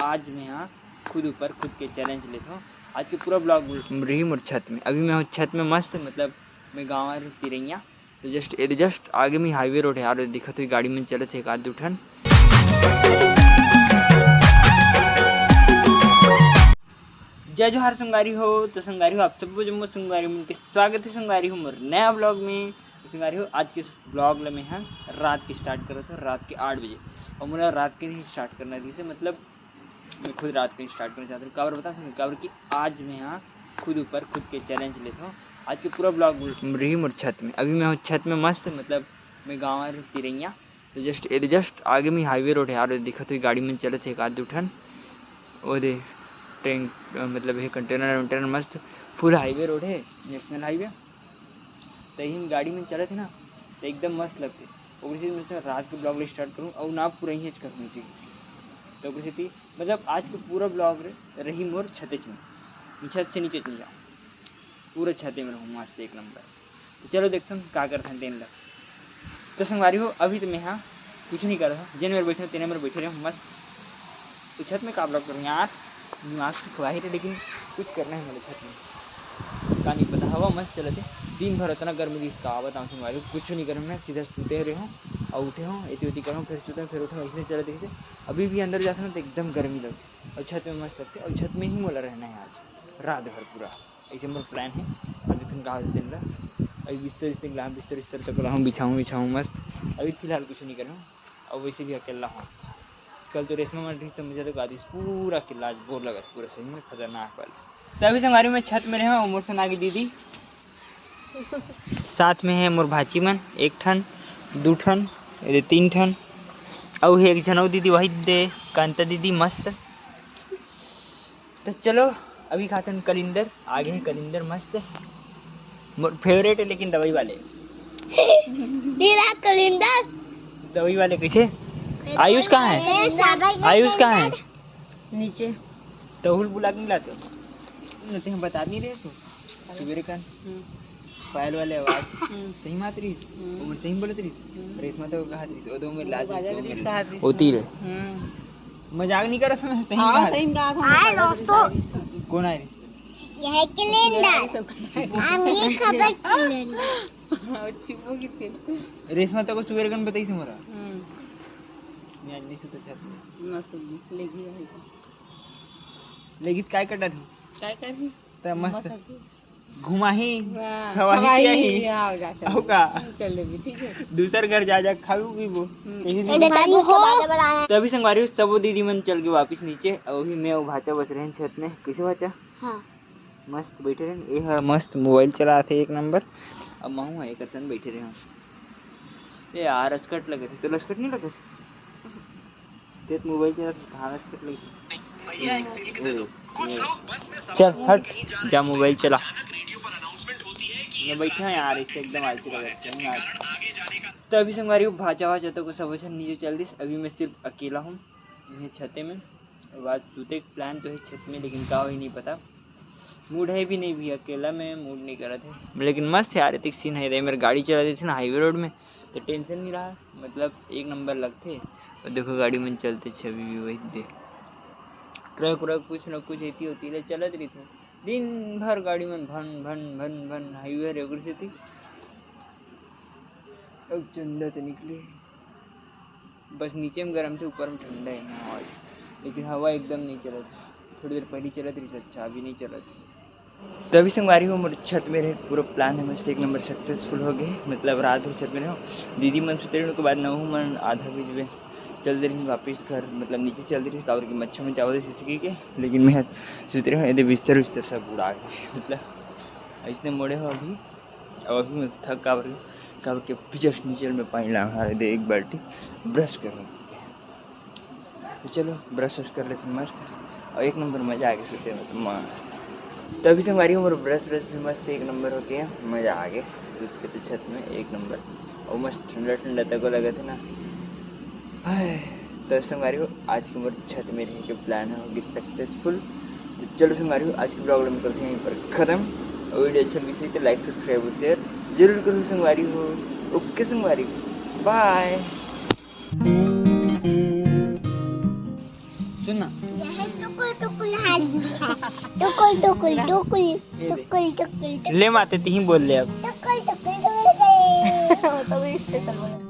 आज मैं यहाँ खुद ऊपर खुद के चैलेंज लेता हूँ। आज के पूरा ब्लॉग रही मोर छत में। अभी मैं हूँ छत में मस्त, मतलब मैं गाँव में तिरैया तो जस्ट आगे में हाईवे रोड है यार, दिखा तो गाड़ी में चले थे एक आध उठन। जय जोहार संगारी हो। तो संगारी हो आप सबको जम्मू संगारी में के स्वागत है। संगारी हो मोर नया ब्लॉग में। संगारी हो आज के ब्लॉग में हम रात के स्टार्ट करो तो रात के 8 बजे, और मुझे रात के नहीं स्टार्ट करना थी से, मतलब मैं खुद रात के स्टार्ट करना चाहता हूँ। काबर बता सकते काबर कि आज मैं यहाँ खुद ऊपर खुद के चैलेंज लेता हूँ। आज के पूरा ब्लॉग रही मोर छत में। अभी मैं हूँ छत में मस्त, मतलब मैं गाँव में तिरैया तो जस्ट आगे में हाईवे रोड है यार, दिखा तो गाड़ी में चले थे एक आध उठन। वो दे ट्रेन मतलब ये कंटेनर मस्त फुल हाईवे रोड है, नेशनल हाईवे। तो यही गाड़ी में चले थे ना तो एकदम मस्त लगते। और इसी में रात के ब्लॉग स्टार्ट करूँ और ना पूरा ही करूँ इसी तो किसी थी, मतलब आज का पूरा ब्लॉग रही मोर छत में। छत से नीचे चल जाऊँ, पूरा छते में रहूँ मस्त एक नंबर। तो चलो देखता हूँ क्या करते हैं दिन लग। तो संगवारी हो अभी तो मैं यहाँ कुछ नहीं कर रहा, जिन मेरे बैठे तेने मेरे बैठे रहे मस्त। तो छत में क्या ब्लॉग करूँ यार, दिमाग से खवा ही रहे, लेकिन कुछ करना है मेरे छत में का नहीं पता। हवा मस्त चले थे दिन भर, उतना गर्मी इसका बताऊँ संगवारी। कुछ नहीं करूँ मैं, सीधा सूते रहे हूँ और उठे हूँ एती करूँ, फिर सोते फिर उठे, इसलिए चले थे। अभी भी अंदर जाते ना तो एकदम गर्मी लगती और छत में मस्त लगती। और छत में ही मोला रहना है आज रात भर पूरा, ऐसे मेरा प्लान है। और देखते कहा दिन रहा अभी बिस्तर तक रहा हूँ, बिछाऊँ मस्त। अभी फिलहाल कुछ नहीं कर रहा हूँ और वैसे भी अकेला हूँ। कल तो रेशमा मर रही तो मुझे तो गादी पूरा किला आज बोर लगा, पूरा सही में खतरनाक वाली। तो अभी संगवारी में छत में रहे हैं, मोर संग आगे दीदी साथ में है मोर भाची मन, 1 ठन 2 ठन 3 ठन और एक जन दीदी वही दे कांता दीदी मस्त। तो चलो अभी खाते हैं कलिंदर, आगे है कलिंदर मस्त मोर फेवरेट है, लेकिन दवाई वाले कलिंदर दवाई वाले कैसे। आयुष कहाँ है, आयुष कहाँ है नीचे। तो हुल बुला के लाते हो, हम बता नहीं रहे तो सवेरे कान पायल वाले आवाज सही मात रही उम्र सही बोलत रही। रेशमा तो कहा रही ओदो में लाज होती रे, मजाक नहीं कर रहा मैं, सही कहा। सही कहा हां दोस्तों, कौन आ रही यह कैलेंडर हम ये खबर कैलेंडर चिपो कितने रेशमा तो को सवेरे कान बताई से मोरा मैं आज नहीं सुता छत में मस्त लेगी है लेकिन काय कटा थी काय कर रही तो मस्त घुमा ही खवाही ही आओ का चले भी ठीक है। दूसर घर जा खाऊ भी वो तो अभी संगवारी सब दीदी मन चल के वापस नीचे, अभी मैं और भाचा बस रहे छत में। कैसे भाचा हाँ मस्त बैठे रहे, ये है मस्त मोबाइल चला थे 1 नंबर। अब माहू एक सन बैठे रहे हम, ये यार अस्कट लगे थे तो लस्कट नहीं लगे थे तो मोबाइल चला कहाँ अस्कट लगी। चल हट जा मोबाइल चला, मैं बैठा हूँ यार इससे एकदम आलसी लग रहा है। तो अभी संगवारी हूँ भाचा तो को सब नीचे चल दी। अभी मैं सिर्फ अकेला हूँ छते में, और आज सूते का प्लान तो है छत में, लेकिन का ही नहीं पता। मूड है भी नहीं, भी अकेला में मूड नहीं कर रहे थे, लेकिन मस्त है यार। एक सीन है मेरी गाड़ी चला दी थी ना हाईवे रोड में तो टेंशन नहीं रहा, मतलब 1 नंबर लगते। और देखो गाड़ी में चलते छवि भी वही दे ट्रक व्रक कुछ न कुछ ऐसी होती है चलत रही थी दिन भर गाड़ी में भन भन भन भन हाईवे रेगुलर से थी। अब चंदा तो निकली, बस नीचे में गर्म थे ऊपर में ठंडा है माहौल, लेकिन हवा एकदम नहीं चला थी। थोड़ी देर पहले चला थी, अच्छा अभी नहीं चला थी। तभी संगवारी हो मेरे छत में रहे, पूरा प्लान है मस्त 1 नंबर सक्सेसफुल हो गए। मतलब रात भर छत में रहो, दीदी मन सुते रहने के बाद नहू मन आधा बीच में चल रही वापस घर, मतलब नीचे चल रही कावर की मच्छर में चावल सीसी के, लेकिन मैं सुते रहे यदि बिस्तर सब उड़ा गए, मतलब ऐसे मोड़े हो अभी। अब अभी मैं थक कावर के जस्ट नीचे में पानी लगा दे 1 बाल्टी ब्रश कर रहा हूँ। तो चलो ब्रश कर लेते मस्त, और 1 नंबर मज़ा आ गया सोते मतलब मस्त। तभी से हमारी उम्र ब्रश भी मस्त 1 नंबर हो गया, मज़ा आ गया सूत के तो छत में 1 नंबर, और मस्त ठंडा तक लगा था ना। तो संगवारी हो आज की उम्र छत में रहने के प्लान होगी सक्सेसफुल। तो चलो संगवारी हो आज की ब्लॉग में करते हैं यहीं पर ख़त्म, और वीडियो अच्छा लगी तो लाइक सब्सक्राइब और शेयर जरूर करो संगवारी हो। ओके संगवारी बाय। सुन ना ले माते ती ही बोल ले अब तो स्पेशल